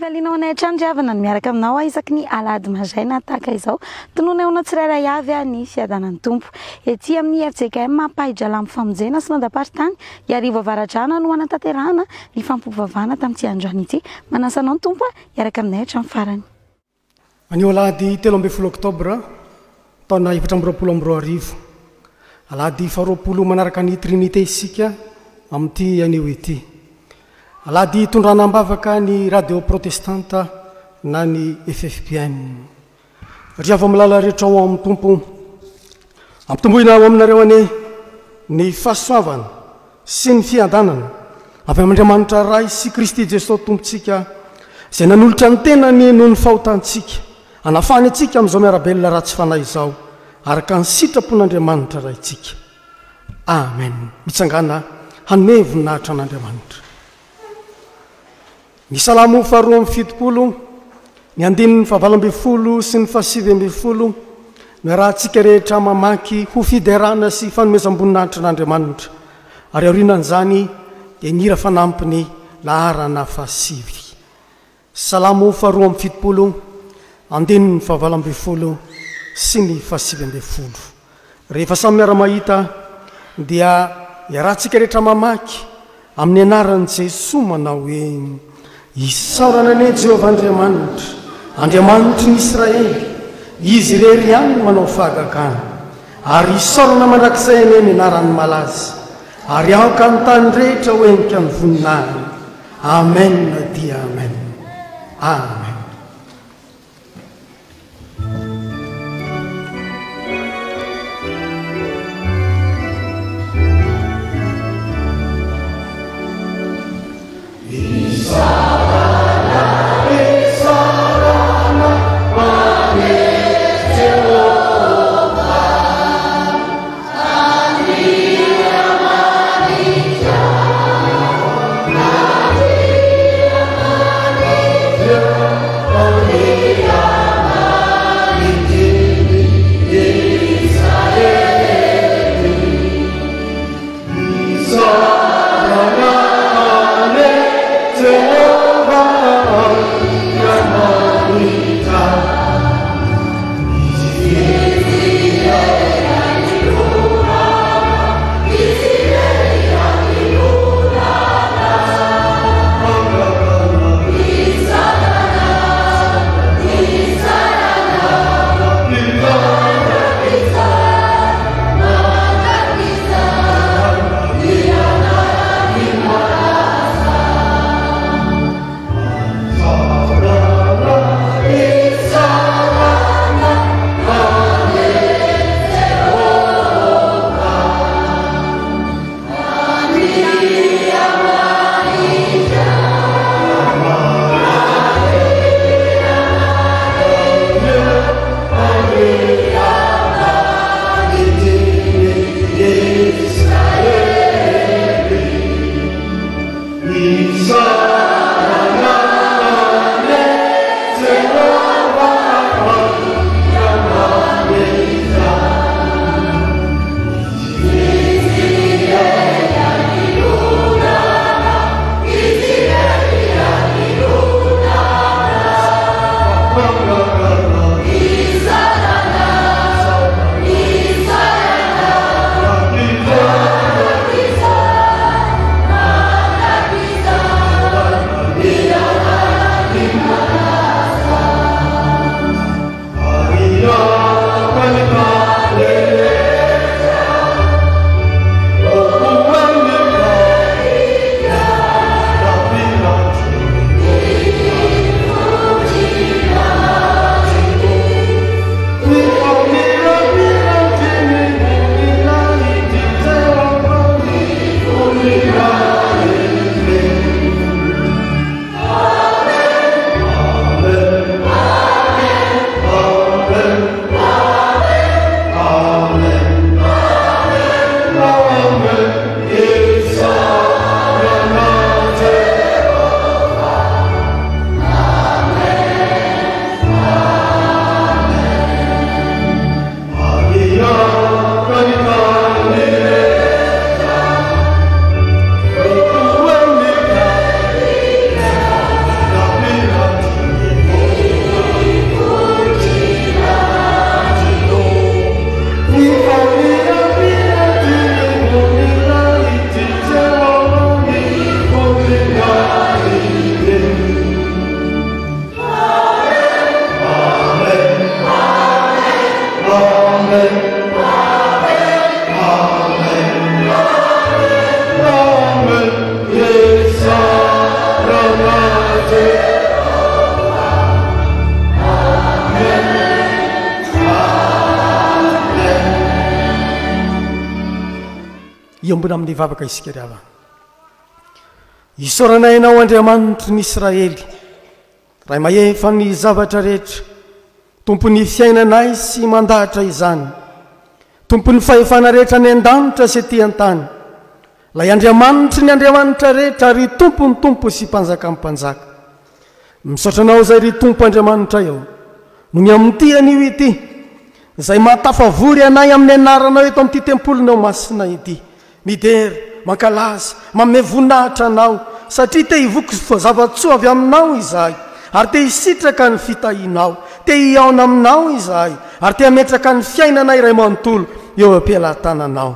Fandalianao anay hatrany avana ny miaraka aminao isaky ny alady mazaina tahaka izao. Tonoana ao tsirairay avy ny fiadanan'ny tompo. Ety amin'ny FJKM mampahidra amin'ny famonjena sy nandam-paritany iarivo avaradrana no anatanterahana ny fampivavahana tamin'ity androany ity. Manasanao ny tompo iaraka aminay hatramin'ny farany. Anio alady 13 oktobra taona 2020. Alady 20 manaraka ny trinité isika amin'ity anio ity. Alady tondrana ambavaka ny radio protestanta na ny FFPM. Riavo milala rehetra ao amin'ny tompo. Ampitomboina ao aminareo ane ny fahasoavana sy ny fiadanana avy amin'Andriamanitra ray sy Kristy Jesosy tompontsika izay nanolotra ny tenany noho ny fahotantsika. Anafany antsika amin'izao miarabelona ratsy fanahy izao araka ny sitrapon'Andriamanitra raitsika. Amen. Mitsangana hanome voninahitra an'Andriamanitra. Ny salamo 2:70, ny 9:20 sy ny 7:20 miarahantsika rehetra mamaky ho fiderana sy fanomezam-boninahitra n'Andriamanitra. Ary aorianan'izany dia ny hira fanampiny laharana 7. Salamo 2:70, 9:20 sy ny 7:20. Rehefa samy miara-mahita dia iarahantsika rehetra mamaky amin'ny anaran'i Jesosy manao hoe: isaorana ane Jehovah Andriamanitra, Andriamanitra ny Israely, izy irery ihany manao fahagagana, ary isaorana mandrakizay ane ny anarany malaza, ary aoka ny tany rehetra hoenika ny voninahiny. Amen dia amen. Amen. Yeah. iombona amin'ny vavaka isika riava isoranainao Andriamanitra ny Israely raha mahefa ny zavatra rehetra tompony fiainanay sy mandahatra izany tompony fahefana rehetra ny an-danitra sy ety an-tany lay Andriamanitra ny Andriamanitra rehetra ry tompo ny tompo sy mpanjaka amin'ny mpanjaka misaotranao zay ry tompo Andriamanitra eo no ny amin'ity anio ity zay mahatafavory anay amin'ny anaranao eto amin'ity tempolonao masina ity midery mankalaza manome voninahitra anao satria te hivoky zavatsoa avy aminao izahay ary te hisitraka ny fitahinao te hiaona aminao izahay ary te hametraka ny fiainanay iray manontolo eo am-pialan-tananao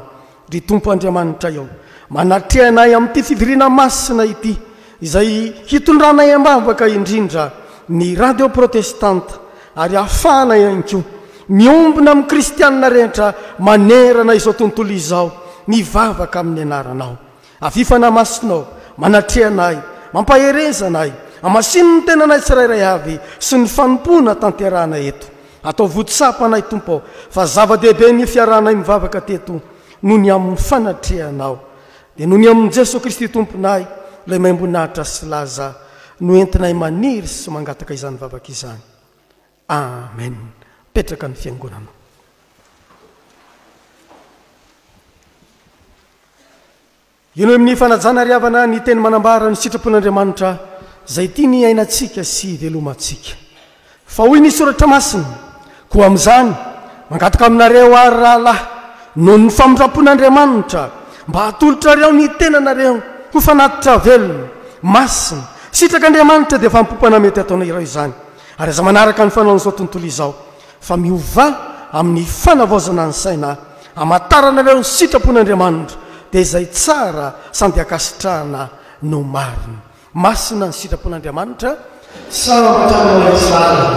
ry tompo Andriamanitra eo manatrehanay amin'ity fiviriana masina ity izay hitondranay ambavaka indrindra ny radio protestanta ary ahafahana ihany koa miombona amin'ny kristianina rehetra manerana izao tontolo izao mivavaka amin'ny anaranao afifana masinao manatrehanay mampaherezanay amasino ny tenanay tsirairay avy sy ny fanompona tanterana eto atao votsapanay tompo fa zava-dehibe ny fiarahanay mivavaka teto noho ny amin'ny fanatrehanao dia noho ny amin'ny Jesosy Kristy tomponay ilay maimboninahitra sy laza no entinay maniry sy mangataka izany vavaka izany amen petraka ny fiangonana ino amin'ny fanajana riavana ny teny manambara ny sitrapon'Andriamanitra zay tia ny ainatsika sy velomantsika fa hoy ny soratra masina koa amin'izany mangataka aminareo ary rahalahy noho ny famindrapon'Andriamanitra mba hatolotrareo ny tenanareo ho fanatitra velona masina sitrak'Andriamanitra dia fampopana mety ataonay ireo izany ary aza manaraka ny fanaon'izao tontolo izao fa miova amin'ny fanavaozana ny saina amataranareo ny sitrapon'Andriamanitra dia izay tsara sandy akasitrahana no marina masina ny sitrapon'Andriamanitra sambatana tsara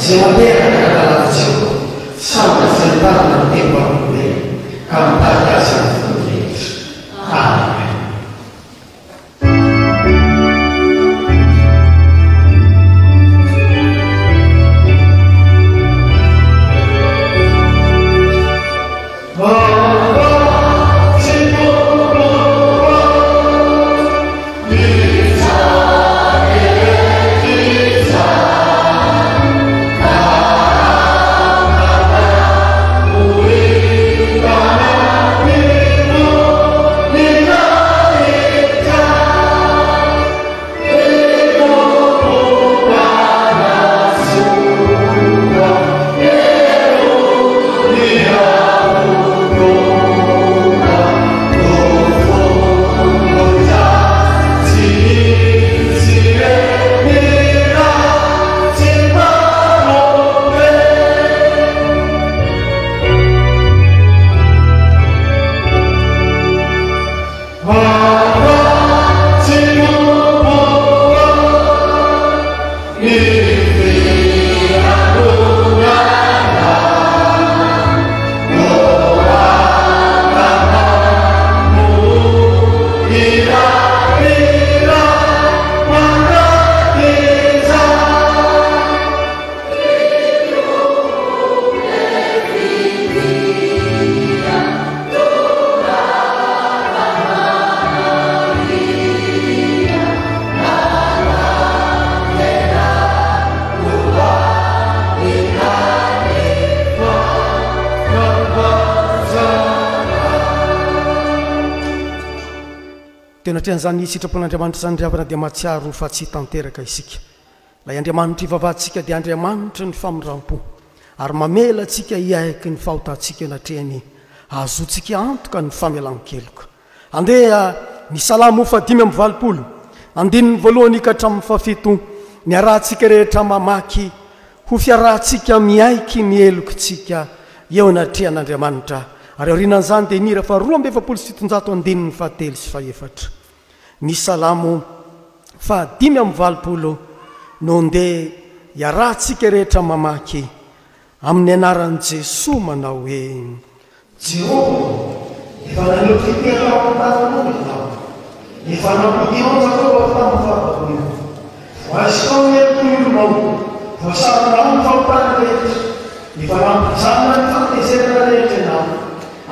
zay materaka kalatsiko sambatsaitarana ny tempo ambe ka mitarikasa ny fonrehetra amen. Zany sitrapon'Andriamanitra zany riavana dia matsiaro fa tsy tanteraka isika lay Andriamanitra ivavahantsika dia Andriamanitra ny famindrampo ary mamela atsika hiaiky ny fahotantsika natrehany ahazoantsika antoka ny famelan-keloka andeha ny salamo fadimy amin'ny valopolo andininy voalohany ka hatramin'ny fafito ny arahantsika rehetra mamaky ho fiarahantsika miaiky ny elokontsika eo anatrehan'Andriamanitra ary aorinan'izany dia nira fa 2:7 sy faefatra ny salamo fahadimy amin'ny valopolo no ndeha iarahantsika rehetra mamaky amin'ny anaran'i Jesosy manao hoe Jehova efa nanotitiana amantananao ianao efa nampidinao Jakoba tamin'ny fahabolona voaisitao nyelokolombao voasaronao ny fahotana rehetra efa nampijanona ny fahatezerana rehetra ianao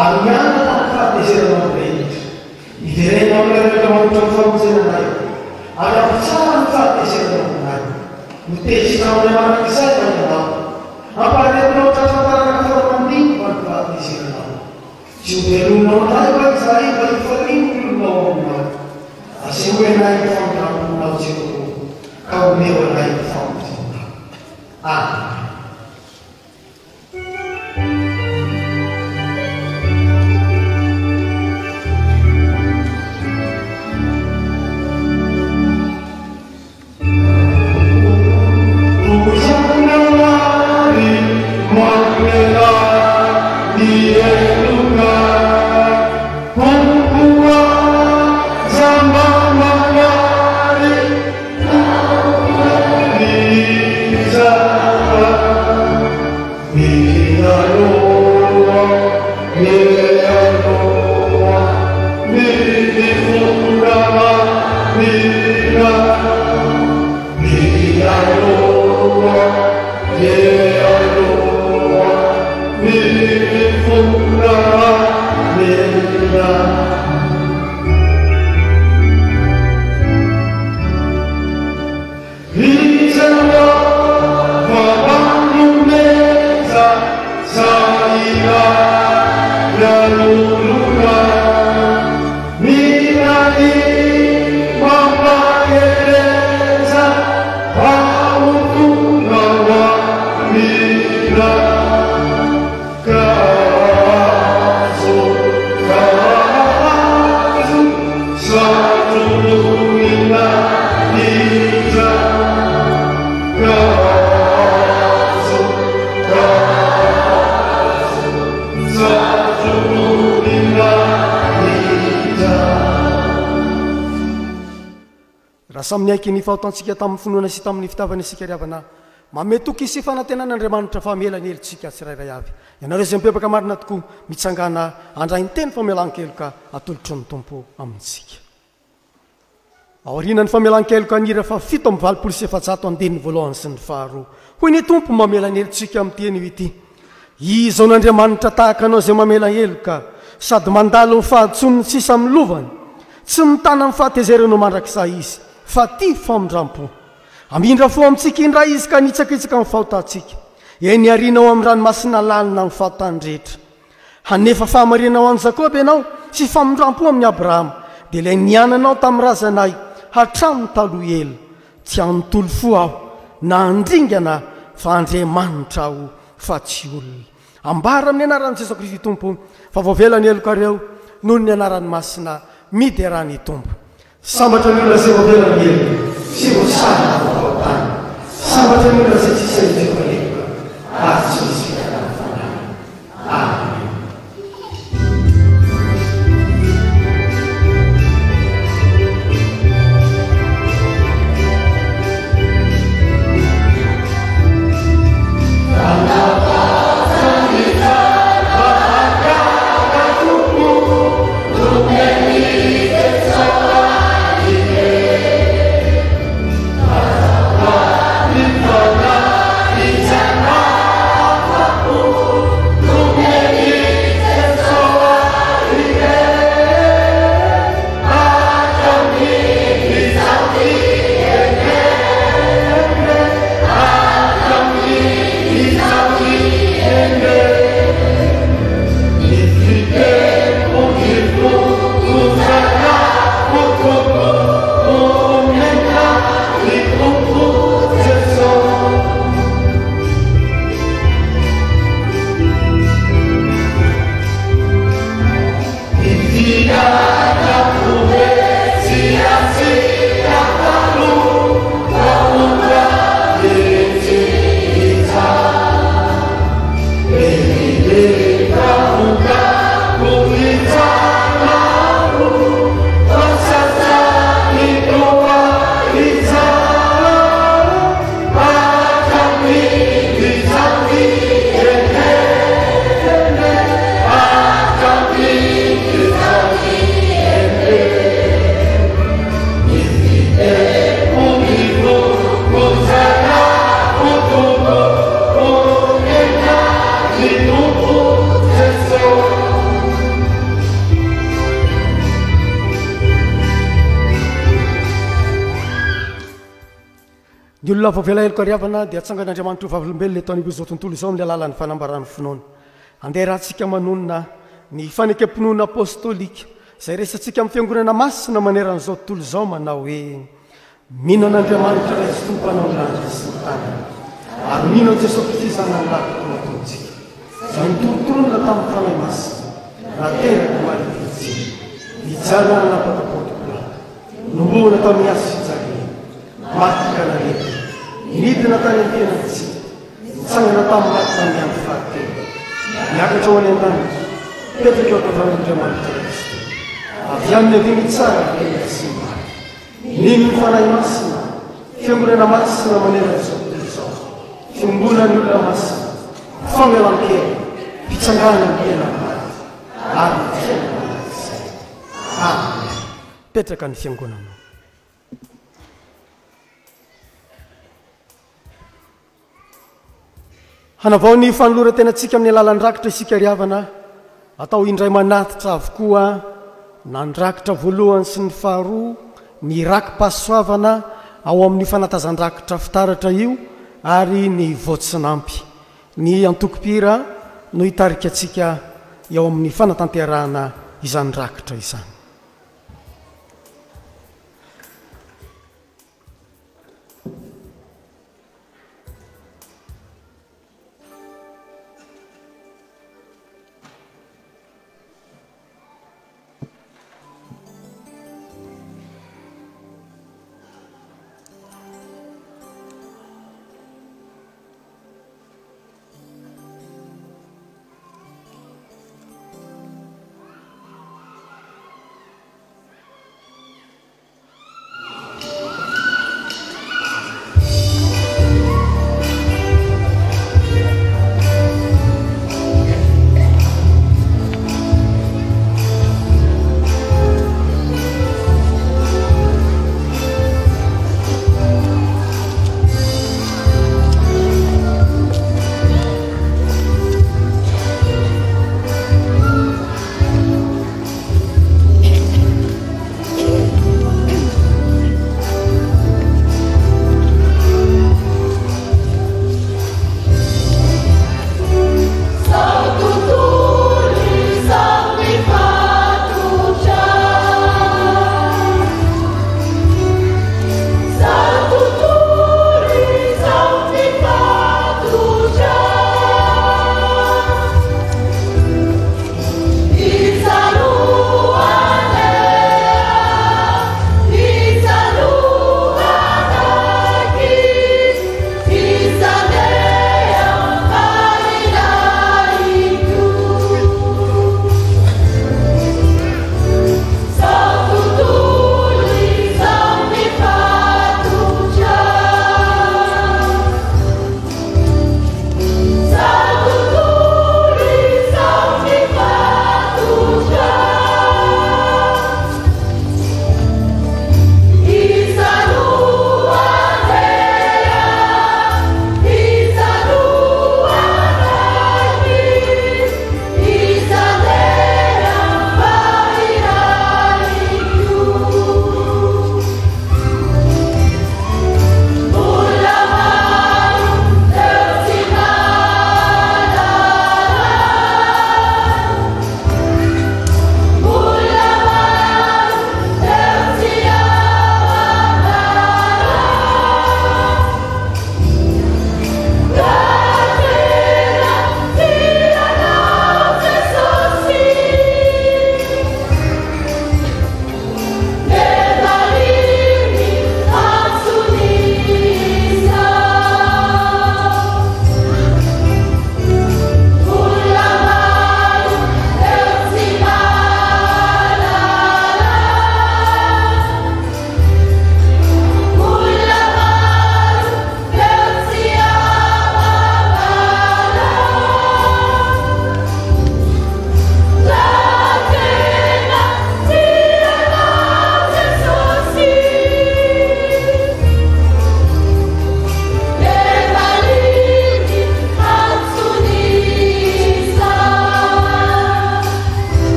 ary mianana ny fahatezerana rehetra iverenao lereka maotra ny famonjenanay ary ampitsara ny fahatezerana aminay notezinao ny manakizay na ianao ampaharetinao tratratarana faramandingo ny fahatezerinao tsy hovelonao anay fa izay mba hifarinolonao aminao asehoenay ny famindramponao Jehova ka omeo anay ny famonjenanao. Amen. Samy aiky ny fahotantsika tamin'ny finoana sy tamin'ny fitaavana isika riavana mametoky sy fanatenan'Andriamanitra famelany helitsika tsirairay avy ianareo izay mipepaka marina tokoa mitsangana andrainy teny famelan-keloka atolotry ny tompo amintsika aorianany famelan-keloka nira fa 7:7 andininy voalohany sy ny faharoa hoy ny tompo mamelany helitsika amin'ny teny io ity izao n'Andriamanitra tahaka anao izay mamela heloka sady mandalo ny fahatsoniny sisa amin'ny lovany tsy mitana amin'ny fahatezeranao mandrakizay izy fa ty famindrampo amindra fo amintsika indray izy ka nitsakitsaka amin'ny fahotantsika eny arinao amin'ny ranomasina lalina amin'ny fahotany rehetra hanefa fahamarinao an'i Jakoba ianao sy famindrampo amin'ny Abrahama dia ilay niananao tamin'ny razanay hatramin'ny taloha ela tsy anontolo fo aho na andringana fa Andriamanitra aho fa tsy olona ambara amin'ny anaran'i Jesosy Kristy tompo fa voavelany elokareo noho ny anaran'ny masina miderany tompo sambatra ny olona izay voavelany eloka sy voasarina fahotana sambatra ny olona izay tsisy ahijefa eloka ary tsy misy fiainana fanahy. Amen. olona voavelaheloko ariavana dia atsangan'andriamanitra ho vavolombelona eto an'izao tontolo izao amin'ny alalan'ny fanambarany finoana andeha rahantsika manonona ny fanekempinoana apôstôlika izay resantsika amin'ny fiangonana masina maneran'izao tontolo izao manao hoe mihinan'andriamanitra ray sy tompanao lanitra sy ny tanana ary mino an' jesosy kristy zanany lavitra nataontsika zay mitolotolona tamin'ny fanahy masina nateraka marivitsy hijanana napatapotokola nomboana tao amin'ny asa fijare matika narety nidina tany an-tenantsika nitsangana tamin'ny maty tamin'ny andro fahatelo niakatra ho any an-danitra petraka eo akavan'andriamanitra kristy avy amin'ny aviny tsara tena sy mbaly nino ny fanahy masina fiangonana masina maneran'izao tontolo izao fiombonany olona masina famelan-kely mpitsangana ny tena maty ary ny fiainana izay amen petraka ny fiangonana hanavao ny fanolorantenantsika amin'ny alalan'ny rakitra isika riavana atao indray manatitra avokoa nandrakitra voalohany sy ny faharoa ny rakim-pahasoavana ao amin'ny fanatazan-drakitra fitaratra io ary ny voatsinampy ny antokopira no hitarika atsika eo amin'ny fanatanterahana izany rakitra izany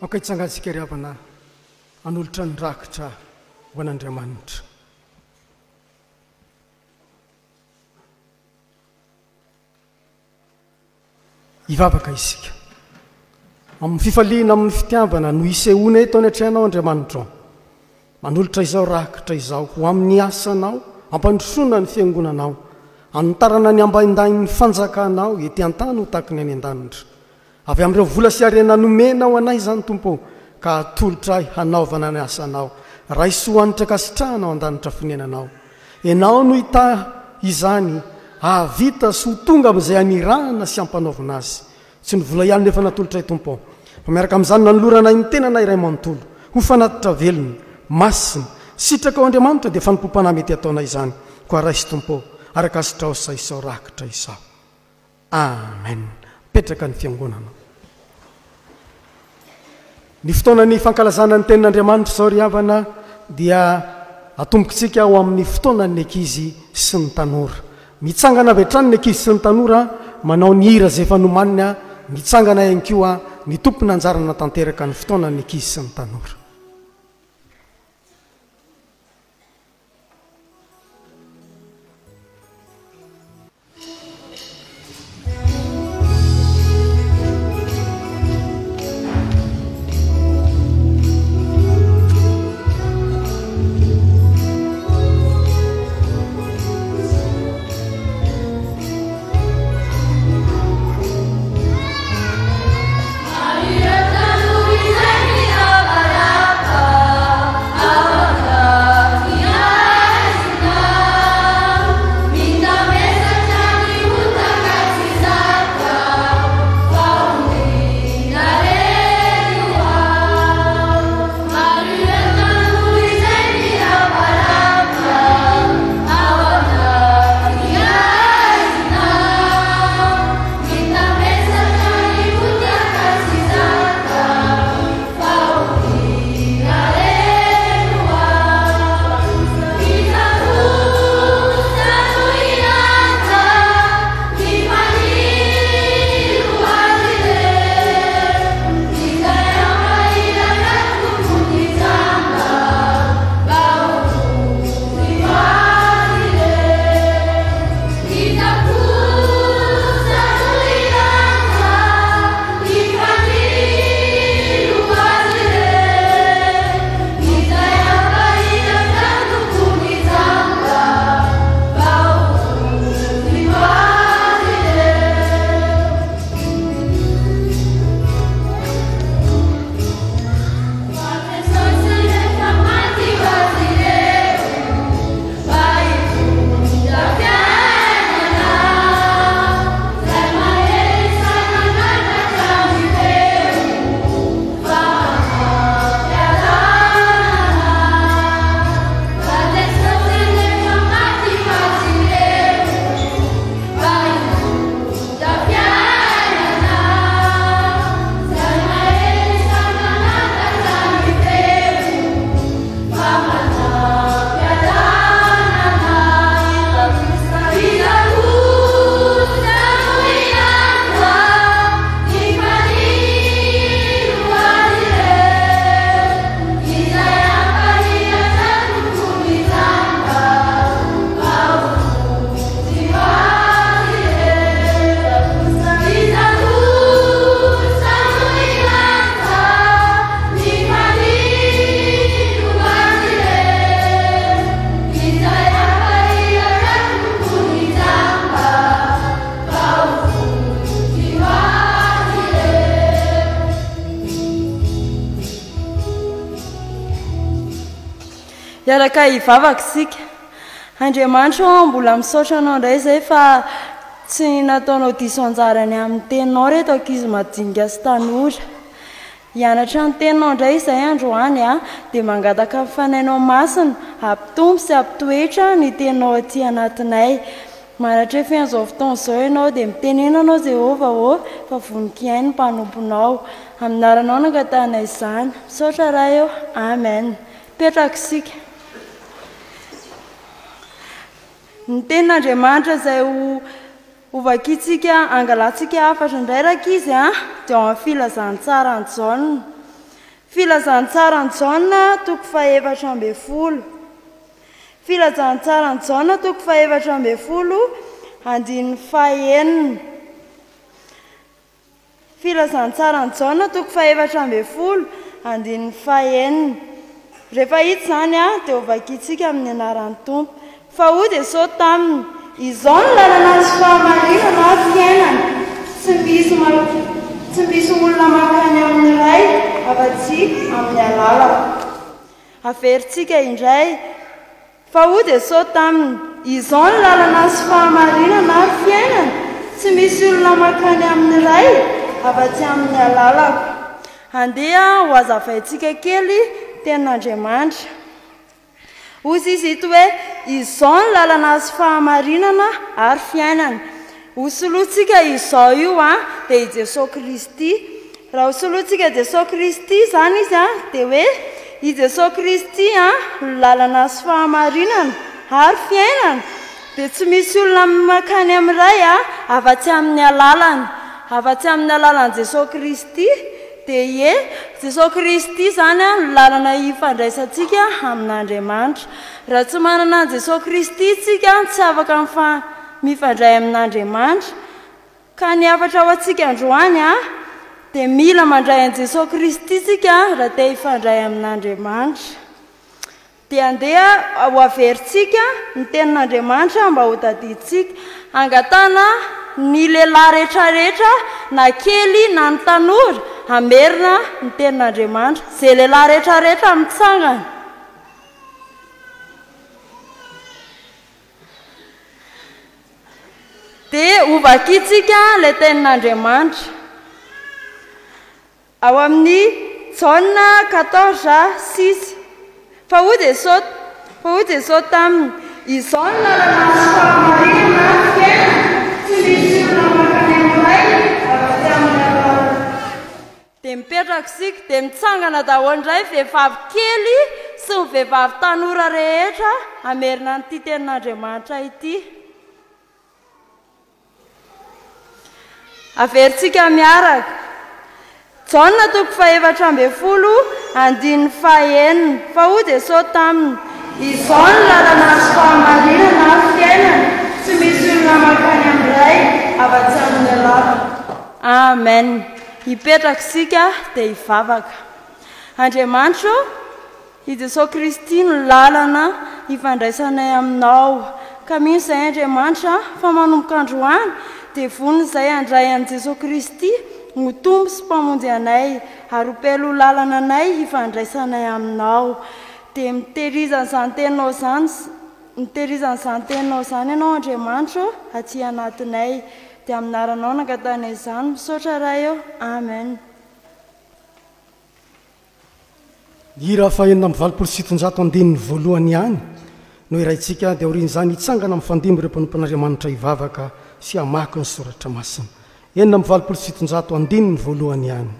Aka itsangatsika ry havana anolotra ny rakitra ho an'Andriamanitra. Ivavaka isika amin'ny fifaliana amin'ny fitiavana no isehoana eto any atrehanao Andriamanitra. Manolotra izao rakitra izao ho amin'ny asanao, ampandrosoana ny fiangonanao, anotarana ny ambaindain'ny fanjakanao ety an-tany ho tahaka ny any an-danitra. Avy amin'ireo vola sy harena nomenao anay izany Tompo, ka atolotra ahy hanaovana ny asanao, raisoanitra kasitrahanao an-danitra fonenanao. Enao no hita izany ahavita sy ho tonga amin'izay anirahana sy ampanaovina azy. Tsy ny vola ihany nefa natolotra ahy Tompo, fa miaraka amin'izany nanolorana ny tenanay iray manontolo, ho fanatitra velona, masina, sitraka ao Andriamanitra dia fanompompana mety ataonay izany. Koa raisy Tompo, araka asitrao sa isao rakitra izao. Amen. Petraka ny fiangonana. Ny fotoanany fankalazana ny tenin'Andriamanitra izao ry havana dia atombokontsika ao amin'ny fotoanan'ny ankizy sy ny tanora. Mitsangana avy hatrany ny ankizy sy ny tanora, manao ny hira izay efa nomanina, mitsangana ihany koa ny tompony anjarana tanteraka ny fotoanan'ny ankizy sy ny tanora. Iaraka ivavaka isika. Andriamanitra mbola misaotra anao indray izay fa tsy nataonao diso anjarany amin'ny teninao reto ankizy madinika sy tanora. Hianatra ny teninao indray izay androany dia mangataka mifanainao masina, ampitombo sy ampitoetra ny teninao aty anatinay. Manatra fian'izao fotoana izao ianao dia mitenenanao Jehova fa voninky ihany ny mpanomponao. Amin'ny anaranao nangatahana izany. Misaotra raha eo. Amen. Petraka isika. Ny tenin'Andriamanitra izay hovakitsika angalantsika afatra indray rakizy dia ao amin'ny filazantsara ny jaune. filazantsarany Jaona toko faha-efatra ambin'ny folo. Filazantsarany Jaona toko faha-efatra ambin'ny folo andininy faha-enina. Filazantsarany Jaona toko faha-efatra ambin'ny folo andininy faha-enina. Rehefa hita zany dia ovakitsika amin'ny anaran'ny Tompo. Fa ho dia sao taminy izao ny lalana sy fahamarinana ary fiainana, tsy misy olona mankany amin'ny ray afa-tsy amin'ny alalako. Averintsika indray. Fa ho dia sao taminy izao ny lalana sy fahamarinana ary fiainana, tsy misy olona mankany amin'ny ray afa-tsy amin'ny alalako. Andeha ho azavaintsika kely tenin'Andriamanitra. Hozy izy ito hoe izao ny lalana sy fahamarinana ary fiainana. Hosolotsika izao io dia i Jesosy Kristy. Raha hosolotsika Jesosy Kristy zany izy dia hoe i Jesosy Kristy lalana sy fahamarinana ary fiainana, dia tsy misy olona mankany amin'ny ray afa-tsy amin'ny alalany. Afa-tsy amin'ny alalan'i Jesosy Kristy. Dia Jesosy Kristy zany lalana ifandraisantsika amin'Andriamanitra. Raha tsy manana an Jesosy Kristy tsika tsy afaka mifandray amin'Andriamanitra. Ka ny afatra ho antsika androany dia mila mandray an Jesosy Kristy tsika raha te hifandray amin'Andriamanitra. Dia andeha ho averintsika ny tenin'Andriamanitra mba ho tadiditsika. Angatana ny lehilahy rehetrarehetra na kely na ny tanora amerina ny tenin'Andriamanitra. Izay lehilahy rehetrarehetra mitsangana. Dia ovakitsika ilay tenin'Andriamanitra. Ao amin'ny Jaona 14:6. Fa ho dia sao taminy izao ny lalana sy fahamarinana ary fiainana, tsy misy olona mankany amin'ny ray afa-tsy amin'ny alalako. Dia mipetraka isika dia mitsangana daholo indray vehivavy kely sy ny vehivavy tanora rehetra amerina n'ity tenin'Andriamanitra ity. Averintsika miaraka. Jaona toko faha-efatra ambin'ny folo andininy faha-enina. Fa ho dia sao taminy izao ny lalana sy fahamarinana ary fiainana, tsy misy olona mankany amin'ny ray afa-tsy amin'ny alalako. Amen. Hipetraka isika dia hivavaka. Andriamanitra, i Jesosy Kristy ny lalana ifandraisanay aminao. Ka mino izay Andriamanitra fa manomboka androany dia vonona izay handray an Jesosy Kristy ho tombo sy mpamonjy anay ary hopelo lalana anay ifandraisanay aminao. Dia mitehirizan'izany teninao izany ianao Andriamanitra aty anatinay. Dia aminaranao nangatana izany misaotra raha eo. Amen. Hira fahenina amin'ny 700 voalohany ihany no iraintsika dia aorian'izany hitsangana amin'ny fandimby ireo mpanompon'Andriamanitra hivavaka sy hamaky ny soratra masina. Enina amin'ny 700 voalohany ihany.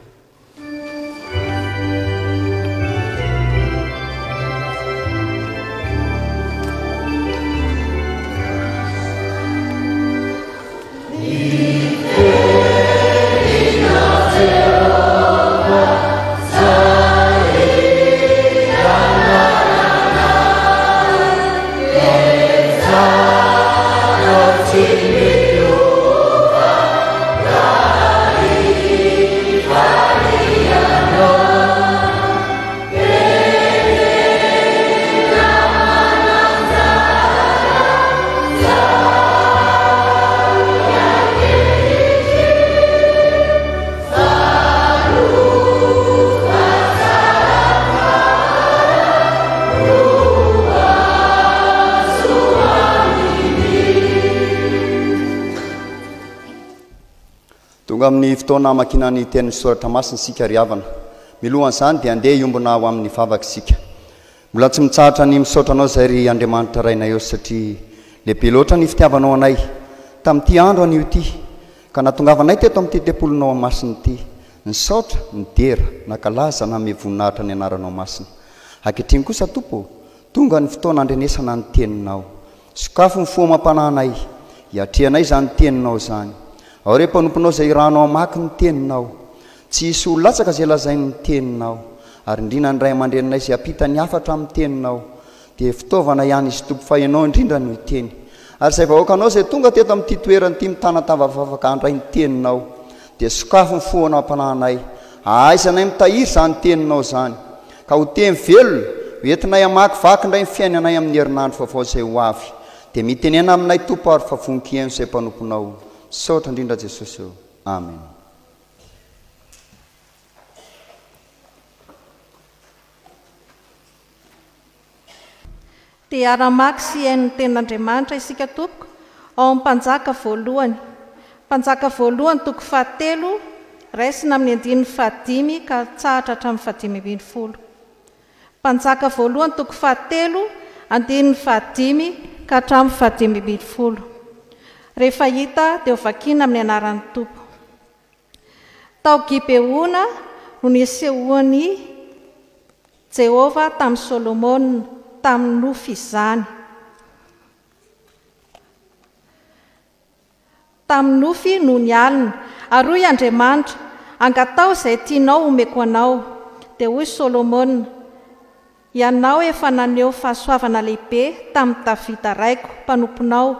Amin'ny fotoana makinany tenin'ny soratra masina sika riavana. Milohan'izany dia andeha iombona ao amin'ny vavaka sika. Mbola tsy mitsahatra ny misaotranao izay ry Andriamanitra rainay eo satria lehibe loatra ny fitiavanao anay tamin'ity andro an'io ity ka natongavanay teto amin'ny tetepolonao masina ity. Ny saotra, ny dera, nakalaza na mivoninahitra ny anaranao masina. Ankehitriny kosa Tompo, tonga ny fotoana andrenesana ny teninao. Sokafo ny foamam-panahinay, hiatrianay izany teninao izany. Ao re mpanomponao izay ranao amaky ny teninao. Tsy hisy ho latsaka izay lazainy ny teninao. ary indrina ny ray aman-dreninay izay ampita ny afatra amin'ny teninao dia fitaovana ihany izy tompo fa ianao indrindra no iteny ary izay vahoakanao izay tonga teto amin'ity toerany ity mitana tavavavaka andray ny teninao dia sokafo ny foana ampanahinay aaisanay mitahiry izany teninao zany ka ho teny velona hoentinay amakivaky indray ny fiainanay amin'ny herinandro vaovao izay ho avy dia mitenena aminay tompo ary favonkieno izay mpanomponao misaotra indrindra Jesosy eo amen. dia ara-maky sy hain'ny tenin'Andriamanitra isika tompoko ao amin'ny Mpanjaka voalohany. Mpanjaka voalohany toko 7 raisina amin'ny 15 ka tsahatra hatramin'ny 15. Mpanjaka voalohany toko 7 15 ka hatramin'ny 15. Rehefa hita dia ho vakiana amin'ny anaran'ny Tompo. Tao Gibeona no nisehoan'ny Jehova tamin'ny Solomona tamin'ny nofy izany. Tamin'ny nofy no nialina, ary hoy Andriamanitra, angatao izay tianao omeko anao. Dia hoy Solomona, ianao efa naneho fahasoavana lehibe tamin'ny Davida raiko mpanomponao,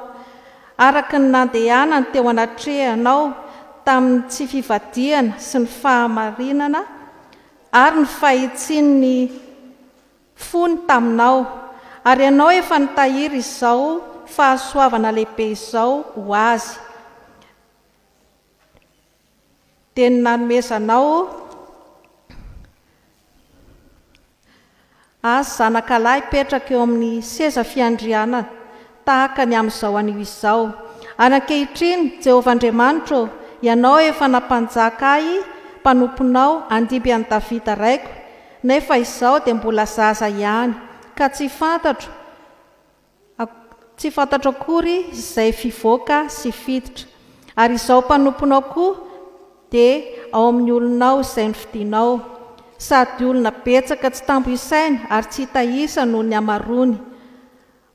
araka ny nandehanany teo anatrehanao tamin'ny tsy fivadiana sy ny fahamarinana ary ny fahitsiany fony taminao, ary ianao efa nitahiry izao fahasoavana lehibe izao ho azy. Dia nanomezanao azy zanakalahy hipetraka eo amin'ny seza fiandriana tahaka ny amin'izao anio izao. Anankehitriny Jehovah Andriamanitra, ianao efa nampanjaka ahy mpanomponao andimby an'i Davida raiko, nefa izao dia mbola zaza ihany, ka tsy fantatro akory izay fivoaka sy fiditra. Ary izao mpanomponao koa dia ao amin'ny olonao izay nofidianao, sady olona betsaka tsy tambo isainy ary tsy hitaisa noho ny amarony.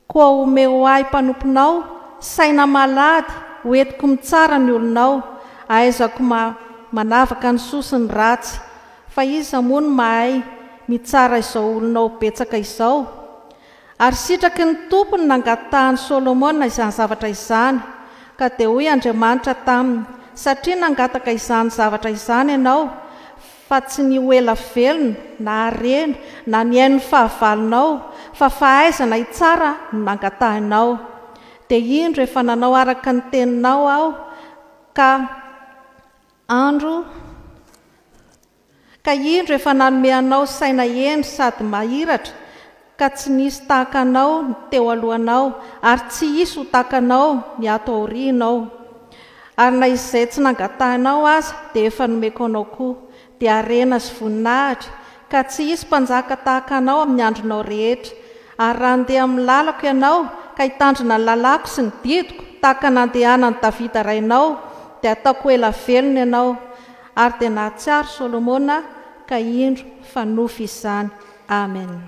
Koa omeo ahy mpanomponao saina malady hoentiko mitsara ny olonao, ahaizako manavaka ny sosiny ratsy. Fa iza moa no mahay mitsara izao olonao betsaka izao? Ary sitraky ny tompony nangatahany Solomona izany zavatra izany. Ka dia hoy Andriamanitra taminy, satria nangataka izany zavatra izany ianao, fa tsy ny ho ela velona na harena na ny hain'ny fahavalonao, fa fahaizana hitsara no nangatahinao. Dia indro efa nanao araka ny teninao aho, ka indro efa nanome anao saina eny sady mahiratra, ka tsy nisy tahaka anao teo alohanao, ary tsy hisy ho tahaka anao ny ato aorianao. Ary na izay tsy nangatahinao aza dia efa nomeko anao koa, dia harena sy voninahitra, ka tsy hisy mpanjaka tahaka anao amin'ny andronao rehetra. Ary raha handeha amin'ny lalako ianao ka hitandrina ny lalako sy ny didiko tahaka nandehanan'i Davida rainao, dia ataoko ela velona ianao. Ary dia nahatsiaro Solomona ka indro fanofy izany. Amen.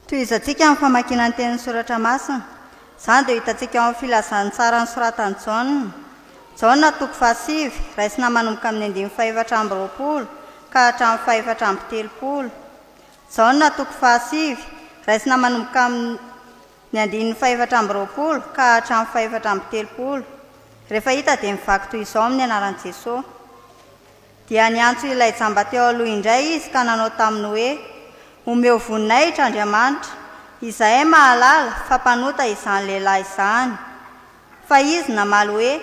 Toy izantsika amin'ny famakiana ny tenin'ny soratra masina, izany dia hitantsika ao amin'ny filazan'ny tsara ny soratany Jaona toko 7 raisina manomboka amin'ny 420 ka hatramin'ny 430. Jaona toko 7 raisina manomboka amin'ny 420 ka hatramin'ny 430. Rehefa hita dia mivaky toy izao amin'ny anaran'i Jesosy. Dia niantso ilay jamba teo aloha indray izy ka nanao taminy hoe, omeo voninahitra Andriamanitra, izahay mahalala fa mpanota izany lehilahy izany. Fa izy namaly hoe,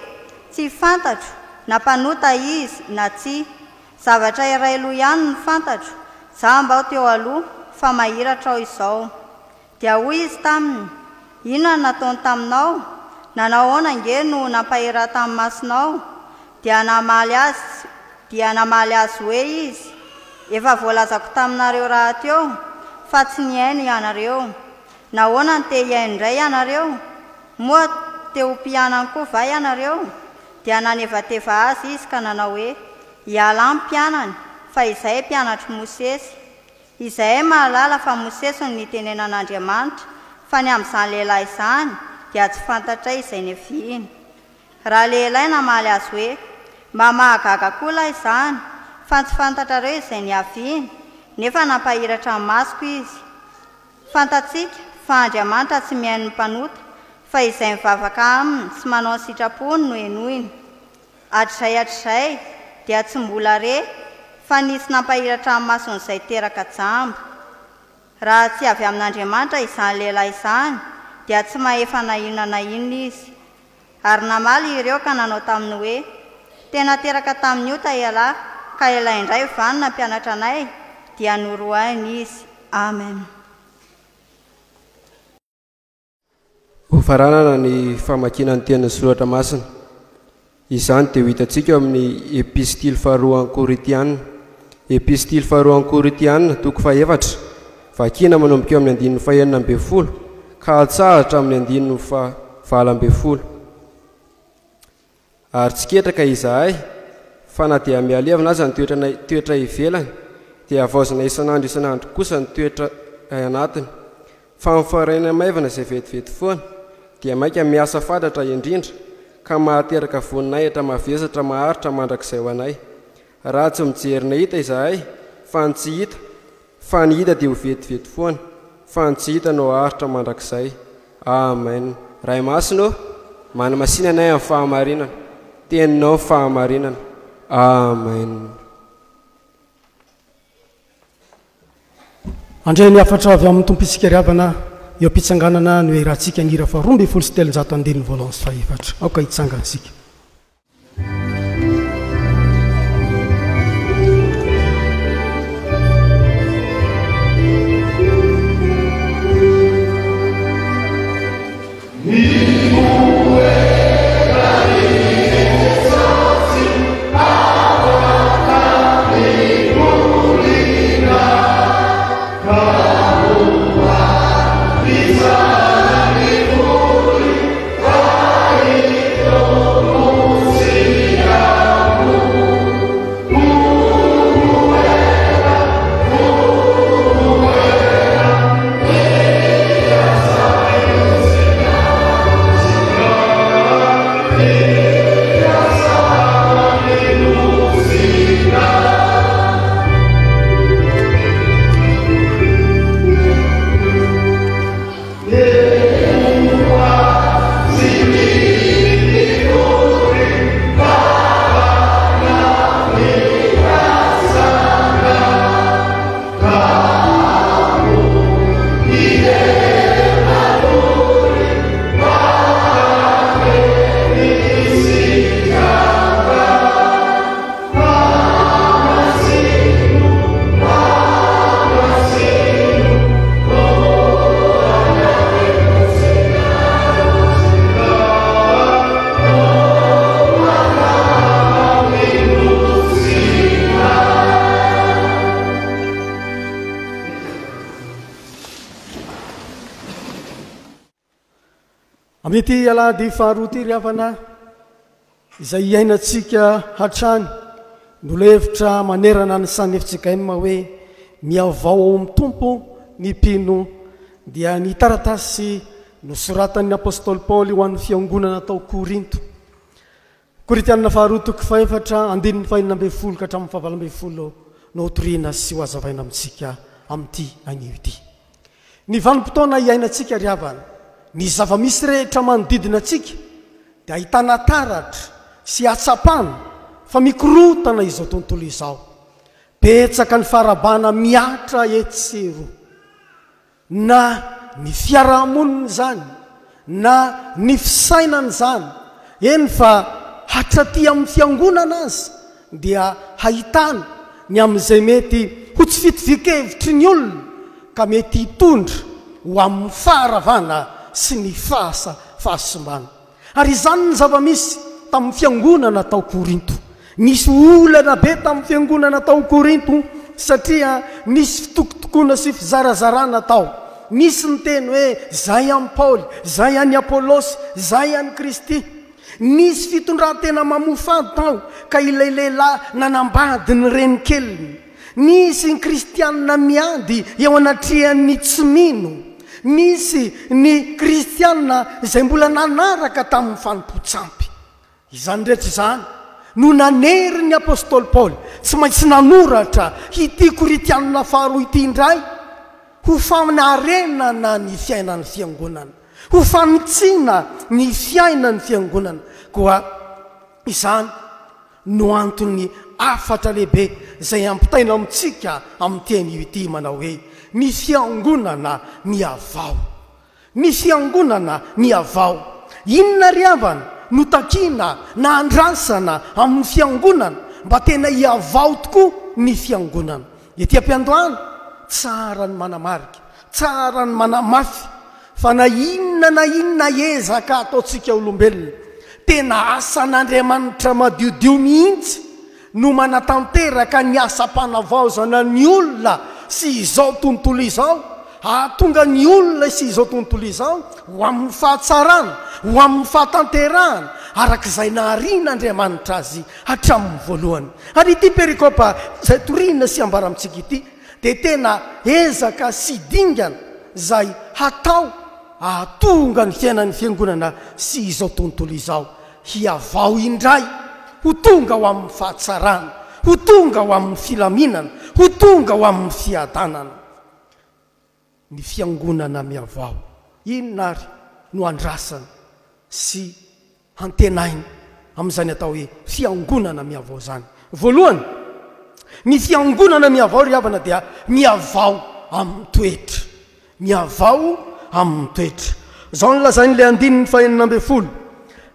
tsy fantatro na mpanota izy na tsy, zavatra iray aloha ihany ny fantatro, jamba aho teo aloha fa mahiratra aho izao. Dia hoy izy taminy, inona nataony taminao? Nanahoana nge no nampahira tamin'ny masinao? Dia namaly azy hoe izy, efa voalazako taminareo raha teo, fa tsy niaino ianareo. Nahoana ny te hiaino indray ianareo? Moa te ho mpianany koa va ianareo? Dia nanevateva azy izy ka nanao hoe, hiala amin'ny mpianany, fa izahay mpianatry Mosesy. Izahay mahalala fa Mosesy no nitenenan'Andriamanitra, fa ny amin'izany lehilahy izany dia tsy fantatra izay neviany. Raha lehilahy namaly azy hoe, mba mahagaga koa lahy izany, fa tsy fantatrareo izay niaviany nefa nampahiratra ny masoko izy. Fantatsika fa Andriamanitra tsy mihaino ny mpanota fa izay mivavaka aminy sy manao ny sitrapony no enoiny. Hatr'izay dia tsy mbola re fa nisy nampahiratra ny mason'izay teraka jamba. Raha tsy avy amin'Andriamanitra izany lehilahy izany dia tsy mahefa na inona izy. Ary namaly ireo ka nanao taminy hoe tena teraka tamin'io tahialahy ka ela indray vanina mpianatra anay dia norohainy izy. Amen. Hofaranana ny famakinan'ny tenin'ny soratra masina. Izany dia ho hitantsika amin'ny epistily faharoa an'ny Koritianina. Epistily faharoa an'ny Koritianina toko faha-efatra vakina manomboka eo amin'ny 9:40 ka hatsahatra amin'ny 9:20. Ary tsy ketraka izahay fa na dia mialevina aza ny toetra ivelany dia avaozina isan'andro kosa ny toetra anatiny. Fa mifaraina maivana izay vetivety foana dia maika miasa fantatra indrindra ka mahateraka voninahitra mavesatra maharitra mandrakizay ho anay. Raha tsy mijerina hita izahay fa ny tsy hita, fa ny hita dia ho vetivety foana, fa ny tsy hita no haharitra mandrakizay. Amen. Ray masina manamasina anay amin'ny fahamarinana, teninao fahamarinana. Amen. Andray ny afatra avy amin'ny tompo isika riavana eo am-pitsanganana no erahantsika ny hira fa 2:7 aoka hitsangansika. Amity alahady faharoa ty riavana izay iainatsika hatrany nolohevitra manerana ny sanefitsika ema hoe miavao ao amin'ny tompo ny mpino dia ny taratasy nosoratan'ny apôstôly Paoly ho an'ny fiangonana tao Korinto. Koritianina faharoa toko faha-efatra andininy faha-12 ka hatramin'ny faha-12 no hotoriana sy ho azavaina amintsika amin'ity anio ity. Ny vanim-potoana iainatsika riavana ny zava-misy rehetra manodidina atsika dia ahitana taratra sy atsapana fa mikorotana izao tontolo izao. Betsaka ny farabana miatra etsero na ny fiarahamonina zany na ny fisainana zany eny fa hatraty amin'ny fiangonana azy dia hahitana ny amin'izay mety ho tsy fitovikevitry ny olona ka mety hitondra ho amin'ny faharavana sy ny fahasimbana. Ary izany ny zava-misy tamin'ny fiangonana tao Korinto. Nisy olana be tamin'ny fiangonana tao Korinto satria nisy fitokotokoana sy fizarazarana tao. Nisy ny teny hoe zay an'i Paoly, zay an'i Apôlôsy, zay an'i Kristy. Nisy fitondrantena mamofady tao ka ilay lehilahy nanambady ny renikeliny. Nisy ny kristianina miady eo anatrehan'ny tsy mino. Nisy ny kristianina izay mbola nanaraka tamin'ny fanimpotsampy. Izany rehetra izany no nanery ny apôstôly paoly tsy maintsy nanoratra ity koritianina faharoa ity indray ho fanarenana ny fiainan'ny fiangonana, ho fanitsiana ny fiainan'ny fiangonana. Koa izany no antony afatra lehibe izay ampitaina amintsika amin'ny teny ity manao hoe ny fiangonana miavao, ny fiangonana miavao. Inona ry havana no takiana na andrasana amin'ny fiangonana mba tena hiavao tokoa ny fiangonana? Ety am-piandohana tsara ny manamarika, tsara ny manamafy fa na inona ezaka ataontsika olombelona, tena asan'Andriamanitra madiodio mihitsy no manatanteraka ny asam-panavaozana ny olona sy izao tontolo izao, ahatonga ny olona sy izao tontolo izao ho amin'ny fahatsarana, ho amin'ny fahatanterahana arak'izay naharian'Andriamanitra azy hatramin'ny voalohany. Ary ity perikopa izay torina sy ambara amintsika ity dia tena ezaka sy dingana izay hatao ahatonga ny fiainan'ny fiangonana sy izao tontolo izao hiavao indray, ho tonga ho amin'ny fahatsarana, ho tonga ho amin'ny filaminana, ho tonga ho amin'ny fiadanana. Ny fiangonana miavao, inona ary no andrasana sy antenaina amin'izany atao hoe fiangonana miavao zany? Voalohany, ny fiangonana miavao ry havana dia miavao amin'ny toetra, miavao amin'ny toetra. Zao no lazain'ilay andininy fahenina amby folo,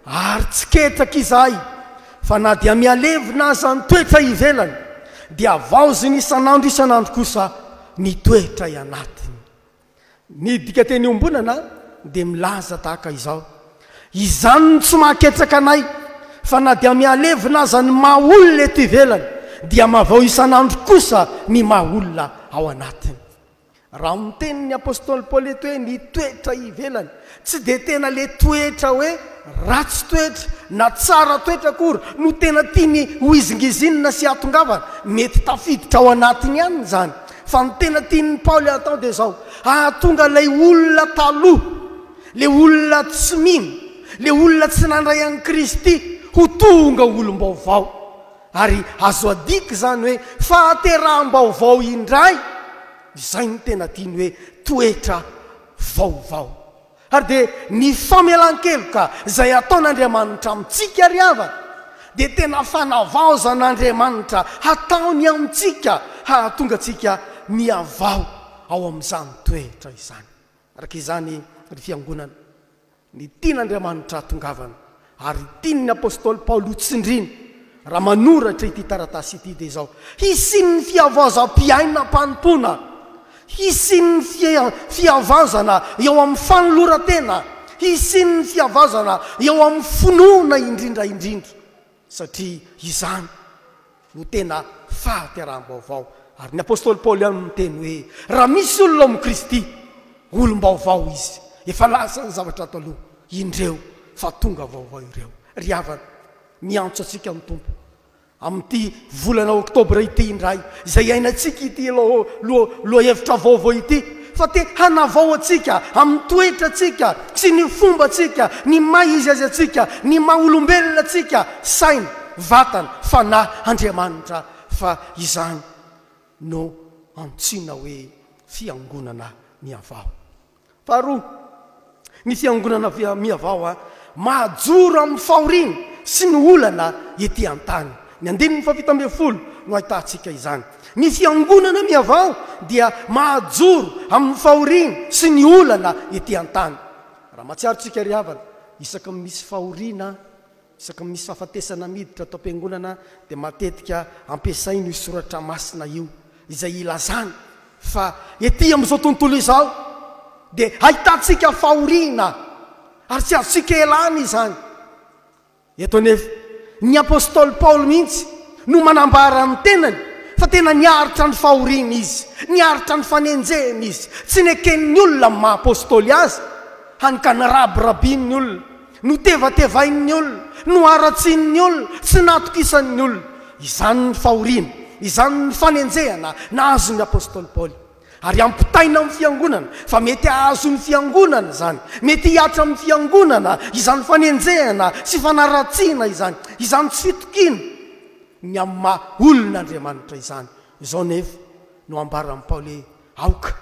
ary tsy ketraka izahay fa na dia mialevina aza ny toetra ivelany dia vaoziny isan'andro kosa ny toetra ianatiny. Ny dika teny ombonana dia milaza tahaka izao: izany ny tsy mahaketraka anay fa na dia mialevina aza ny mahaolona eto ivelany dia mavao isan'andro kosa ny mahaolona ao anatiny. Raha mitenin'ny apôstôly Paoly eto hoe ny toetra ivelany, tsy dia tena le toetra hoe ratsy toetra na tsara toetra akory no tena tiany ho izingizinina sy atongavana, mety tafiditra ao anatiny ihany zany. Fa ny tena tian'ny Paoly atao dia zao: ahatonga lay olona taloha, le olona tsy mino, le olona tsy nandray an'i Kristy ho tonga olom-baovao. Ary azo adika zany hoe fahateraham-baovao indray, izay ny tena tiany hoe toetra vaovao. Ary dia ny famelan-keloka izay ataon'Andriamanitra amintsika ry havana dia tena fanavaozan'Andriamanitra hataony amintsika hahatonga antsika miavao ao amin'izany toetra izany. Araka izany ry fiangonana, ny tian'Andriamanitra hatongavana ary tian'ny apôstôly Paoly hotsindrina raha manoratra ity taratasy ity dia zao: hisin'ny fiavaozam-piaina mpanompoana, hisin'ny fiavazana eo amin'ny fanolorantena, hisin'ny fiavazana eo amin'ny finoana indrindra. Satria izany no tena fahateraham-baovao. Ary ny apôstôly Paoly amin'ny teny hoe raha misy olona amin'ny Kristy, olom-baovao izy, efa lasa ny zavatra taloha, indreo fa tonga vaovao ireo. Ry havana, miantso antsika amin'ny Tompo amin'ity volana oktobra ity indray izay ainantsika ity loha hevitra vaovao ity, fa te hanavao atsika amin'ny toetra atsika sy ny fomba atsika, ny maha izy azy atsika, ny maha olombelona atsika, saina, vatana, fanahy Andriamanitra. Fa izany no antsiana hoe fiangonana miavao. Faharoa, ny fiangonana miavao mahajoro amin'ny fahoriana sy ny olana ety an-tany. Ny andininy fafito amby folo no ahitantsika izany: ny fiangonana miavao dia mahajoro amin'ny fahoriana sy ny olana ety an-tany. Raha matsiarotsika ry havana, isaka misy fahoriana, isaka misy fahafatesana miditra atao am-piangonana dia matetika ampiasainy io soratra masina io izay ilazany fa ety amin'izao tontolo izao dia ahitantsika fahoriana ary tsy azontsika elany izany. Eto anefa ny apôstôly Paoly mihitsy no manambara ny tenany fa tena niaritra ny fahoriana izy, niaritra ny fanenjehana izy, tsy neken'ny olona amin'ny maha-apôstôly azy hanika nyrabirabin'ny olona, no tevatevain'ny olona, no aratsin'ny olona, tsy natokisan'ny olona. Izany ny fahoriana, izany ny fanenjehana nahazo ny apôstôly Paoly. Ary ampitaina amin'ny fiangonana fa mety ahazo ny fiangonana zany, mety hiatra amin'ny fiangonana izany fanenjehana sy fanaratsiana izany, izany tsy fitokiana ny amin'ny maha olon'andriamanitra izany. Izao nefa no ambaran'ny Paoly hoe aoka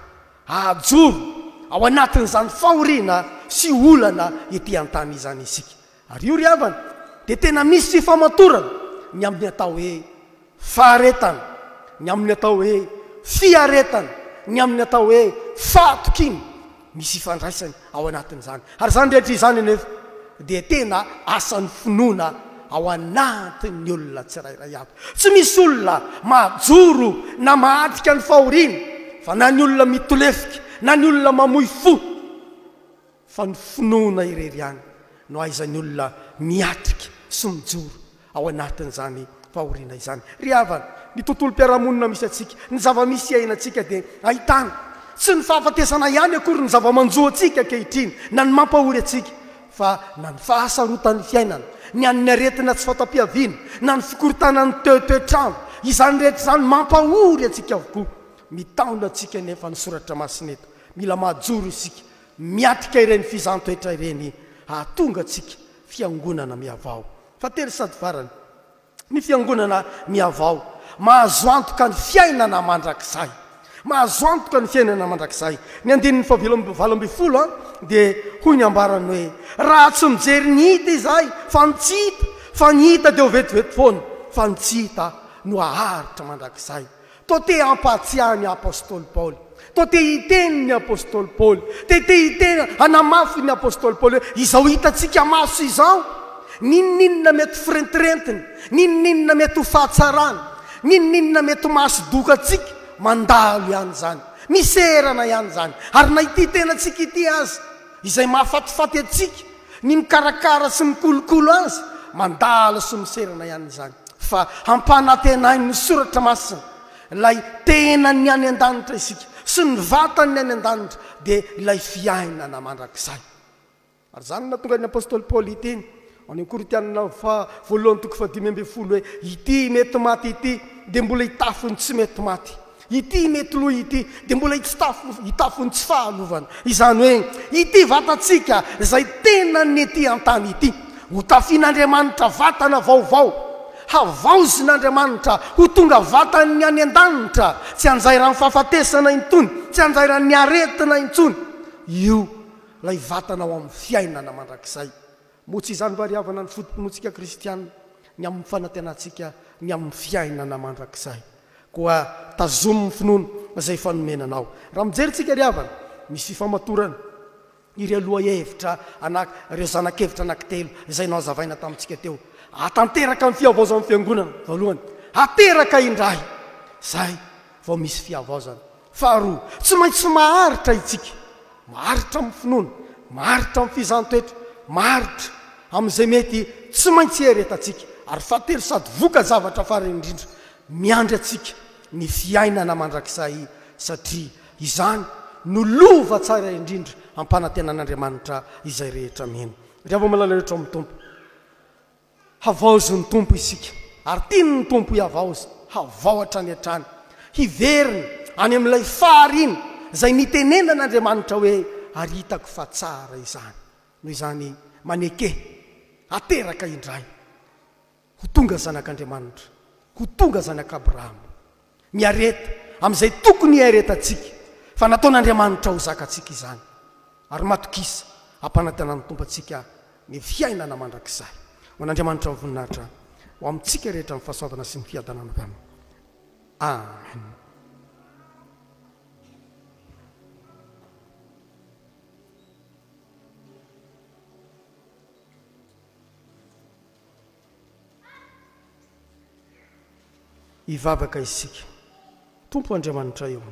ajoro ao anatin'izany fahoriana sy olana ety an-tany izany isika. Ary io ry havana dia tena misy fifamatorana ny amin'ny atao hoe faharetana, ny amin'ny atao hoe fiaretana, ny amin'ny atao hoe fahatokiny. Misy ifandraisany ao anatin'izany. Ary zany rehetra izany nefa dia tena asan'ny finoana ao anatin'ny olona tsirairay avy. Tsy misy olona mahajoro na mahatrika ny fahoriana fa na ny olona mitolefika na ny olona mamoy fo, fa ny finoana irery ihany no aizany olona miatrika sy mijoro ao anatin'izany fahoriana izany. Ry havana, ny tontolo mpiarahamonina misy atsika, ny zava-misy iainantsika dia ahitana tsy ny fahafatesana ihany akory ny zava-manjo atsika ankehitriny na ny mampahory atsika, fa na ny fahasarotan'ny fiainana, ny an'ny aretina tsy fatam-piaviana, na ny fikorontanany toetoetrano, izany rehetra izany mampahory atsika avokoa. Mitaona atsika nefa ny soratra masina eto, mila mahajoro isika, miatrika ireny fizantoetra ireny, hahatonga atsika fiangonana miavao. Fa telo sady farany, ny fiangonana miavao mahazo antoka ny fiainana mandrakizay, mahazo antoka ny fiainana mandrakizay. Ny andininy fahavalambifolo dia hoy ny ambarany hoe raha tsy mijery ny hita izahay fa ny tsy hita, fa ny hita dia ho vetivety foana, fa ny tsy hita no aharitra mandrakizay. Toa te hampatsiahany apôstôly Paoly, toa te hiteny ny apôstôly Paoly, te hiteny hanamafy ny apôstôly Paoly hoe izao hitantsika maso izao, ninninona mety firentirentiny, ninninona mety ho fahatsarana, ninninona mety ho masodoka atsika, mandalo ihany zany, miserana ihany zany. Ary na ity tenantsika ity azy izay mahafatifaty atsika, ny mikarakara sy mikolokolo azy, mandalo sy miserana ihany zany. Fa hampanantenainy ny soratra masina, ilay tenany any an-danitra isika sy ny vatany any an-danitra dia ilay fiainana mandrakizay. Ary zany natonga ny apôstôly Paoly iteny any Koritianina voalohany toko 5:12 hoe ity mety maty ity dia mbola hitafony tsy mety maty, ity mety loha ity dia mbola hitafony tsy fahalovana. Izany hoe ity vatatsika izay tena ny ety an-tany ity ho tafian'Andriamanitra vatana vaovao, havaozin'Andriamanitra ho tonga vatany any an-danitra, tsy anjairany fahafatesana intsony, tsy anjairany aretina intsony. Io lay vatana ao amin'ny fiainana mandrakizay. Moa tsy izany variavana ny fotomontsika kristianina, ny amin'ny fanantenantsika ny amin'ny fiainana mandrakizay. Koa tazomy finoana izay fanomenanao. Raha mijerytsika ry havana, misy fifamatorana ireo aloha hevitra ireo zanak'hevitra anankitelo izay nazavaina tamintsika teo. Atanteraka ny fiavaozan'ny fiangonana voalohany, ateraka indray, zay vao misy fiavaozana. Faharoa, tsy maintsy maharitra itsika, maharitra amin'ny finoana, maharitra amin'ny fizantoetra, maharitra amin'izay mety tsy maintsy heretatsika. Ary fahatelo sady voka zavatra farany indrindra, miandry atsika ny fiainana mandrakizay, satria izany no lova tsara indrindra ampanantenan'Andriamanitra izay rehetra mino. Rehefa malala rehetra amin'ny tompo, havaozy ny tompo isika, ary tiany ny tompo hiavaozy, havaoatra ny hatrany, hiveriny any amin'ilay fahariana izay nitenenan'Andriamanitra hoe ary hitako fa tsara izany. Noho izany maneke ateraka indray ho tonga zanak'Andriamanitra, ho tonga zanak'Abrahama, miareta amin'izay tokony hiaretatsika, fa nataon'Andriamanitra ho zakatsika izany. Ary matokisa ampanantenan'ny tompo atsika ny fiainana mandrakizay. Man'Andriamanitra ny voninahitra ho amintsika rehetra amin'ny fahasoavana sy ny fiadanana avy aminy. Amen. Hivavaka isika, tompo Andriamanitra eo,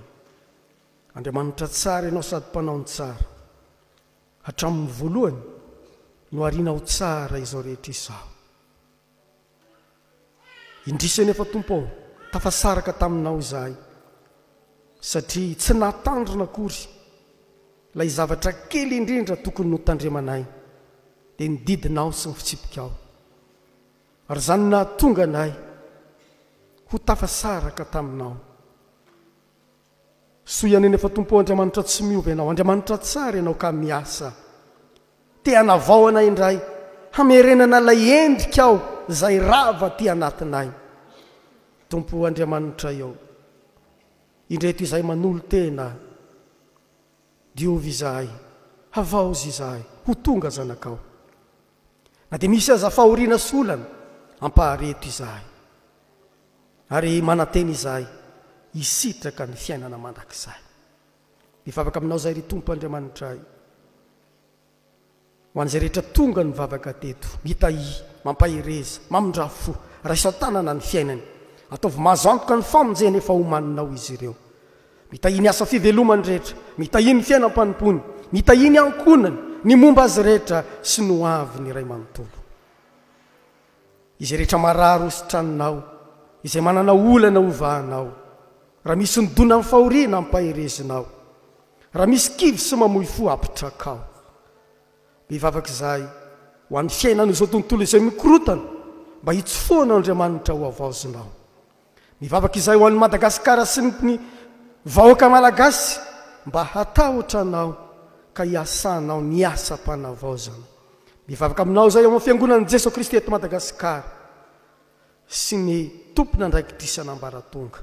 Andriamanitra tsara ianao sady mpanao ny tsara, hatramin'ny voalohany no arianao tsara izao rehetra izao. Indrisy nefa tompo ao, tafasaraka taminao izahay, satria tsy natandrona akory lay zavatra kely indrindra tokony notandremanay, dia nididinao sy ny fitsipikao. Ary zany nahatonga anay ho tafasaraka taminao. Soiany nefa tompo Andriamanitra tsy miova ianao, Andriamanitra tsara ianao ka miasa, te hanavao anay indray, hamerenana lay endrika ao izay rava ty anatinay. tompo andriamanitra eo indreto izahay manolo tena diovy izahay havaozy izahay ho tonga zanakao na dia misy aza fahoriana solana ampahareto izahay ary mananteny izahay isitraka ny fiainana mandrak'izahay mivavaka aminao zay ry tompo andriamanitra ay ho an'izay rehetra tonga ny vavaka teto mitahi mampahireza mamindrafo raha isan-tanana ny fiainany ataovy mazantoka ny famonjeny efa homaninao izy ireo mitahiny asa fivelomany rehetra mitahiny fiainam-panimpony mitahiny ankonany ny momba azy rehetra sy no avy ny ray manontolo izay rehetra mararo ositranonao izay manana olana hovahanao raha misy nydona amin'ny fahoriana ampahirezinao raha misy kivy sy mamoy fo apitrakao mivavaka izay ho an'ny fiainana izao tontolo izay mikorotana mba hitsofoana andriamanitra ho avaozinao mivavaka izay ho an'ny Madagasikara sy ny vahoaka malagasy mba hatahotra anao ka hiasanao ny asa-panavaozana mivavaka aminao zay amin'ny fiangonan'i Jesosy Kristy eto Madagasikara sy ny tompona ndraikitrisanambaratonga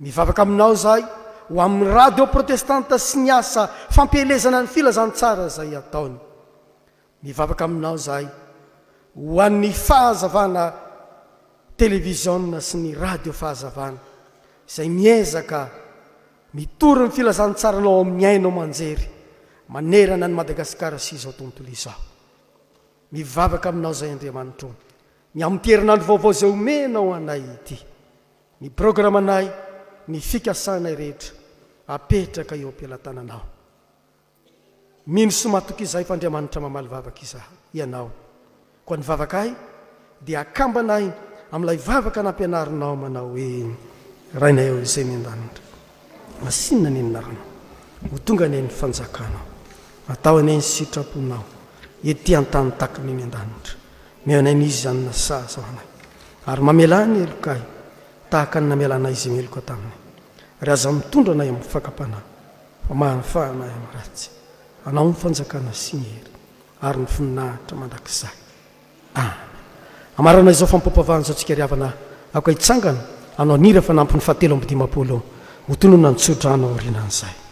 mivavaka aminao zay ho amin'ny radio protestanta sy ny asa fampielezana ny filazantsara zay ataony mivavaka aminao zay ho an'ny fahazavana televiziona sy ny radio fahazavana izay miezaka mitory ny filazantsaranao amin'ny ainao manjery manerana ny Madagasikara sy izao tontolo izao mivavaka aminao zay andriamanitra ny am'terinandro vaovao zay omenao anay ity ny programanay ny fikasanay rehetra apetraka eo am-pialatananao mino sy matoky izay fa andriamanitra mamaly vavaka ianao koa ny vavaka ay dia akambanay amin'ilay vavaka nampianarinao manao hoe rainay eo izay miandanitra masinina ny ninarana ho tonga ny ny fanjakanao atao any ny sitraponao ety antany takany miandanitra meonay n'izy zany nasa zao anay ary mamelany elokay tahaka ny namelanay izy meloka taminay ary aza mitondra anay amin'ny fakampanahy fa mahafahanay amin'ny ratsy anao ny fanjakana sy ny hery ary ny fininahitra mandrakizay amarana izao fampapavahana zao tsika riavana ako hitsangana anao nira fa nampy ny 7:50 ho tonona ny tsodrano orinan'izay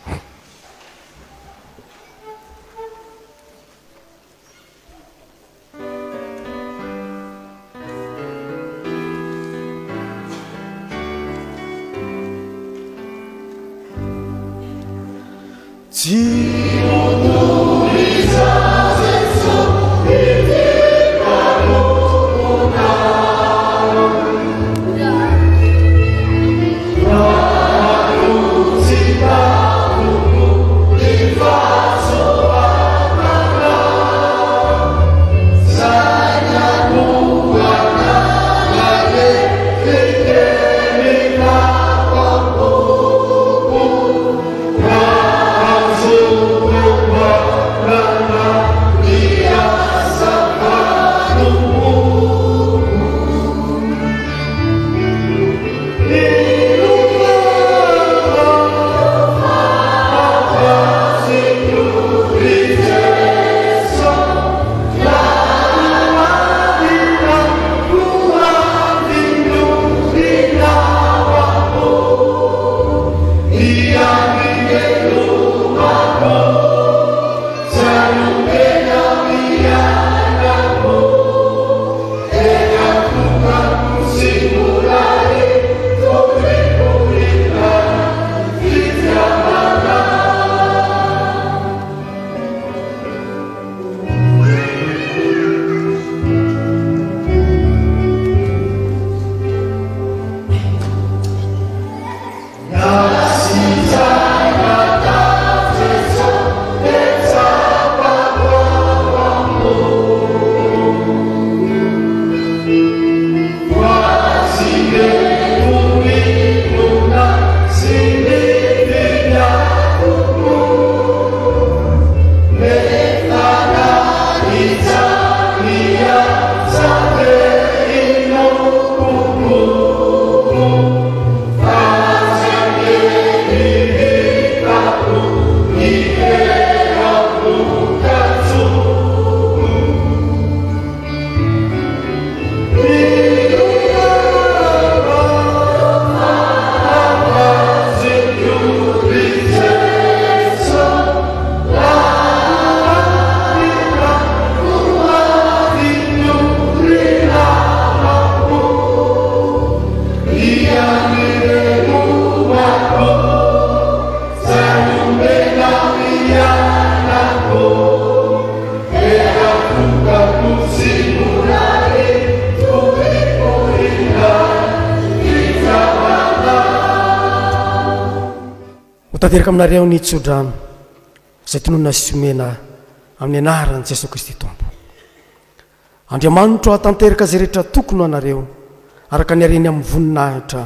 Oh tanteraka aminareo ny tsodrano zay tononona somena amin'ny anarany Jesosy Kristy tompo. Andriamanitra tanteraka zay rehetra tokony anareo araka ny areny amin'ny voninahitra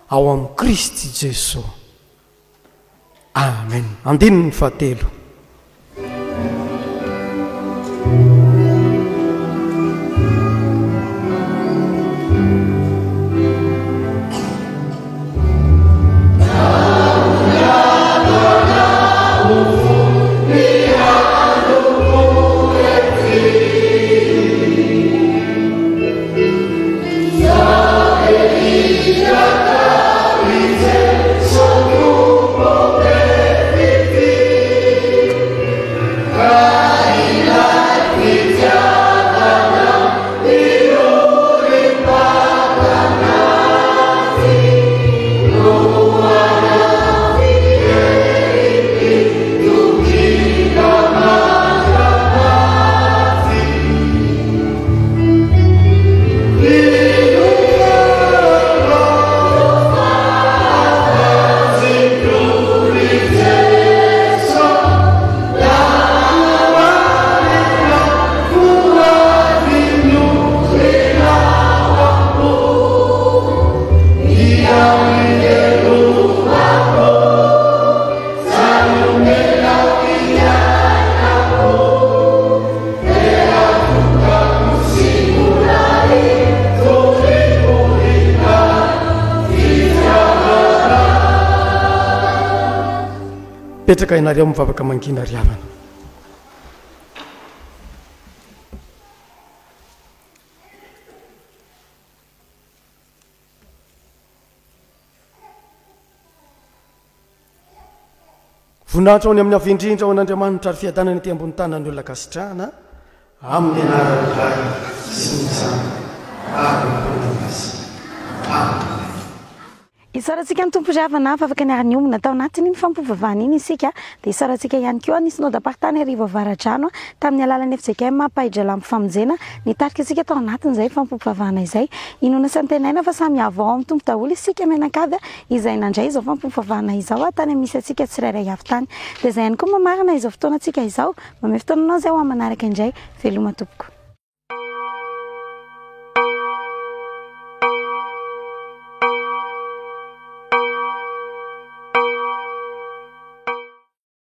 ao amin'ny Kristy Jesosy. Amen. Andininy fahatelo. Petraka ianareo mivavaka mangina riavana. Voninahitra ao ny amin'ny avindrindra ao an'Andriamanitra ary fiadanany ety ambony tany ny olona kasitrahana amin'ny anarany Ray sy ny Zanaka ary ny Mpandroana azy. Amen. Isarantsika ny tompo ravana afaka niarany omina tao anatiny ny fampovavahana iny isika dia isarantsika ihany koa ny synode apartany arivo avaradrano tamin'ny alalan'ny FJKM Paidra Lampo famonjena nitarika isika tao anatiny izay fampovavahana izay inona santenaina fa samy avao amin'ny tompo daholo isika menakavy izay nandray izao fampovavahana izao tany misy atsika tsirairay avy tany dia izay ihany koa mamarana izao fotoanantsika izao mamay fotoananao izay ho manaraka indray veloma tompoko.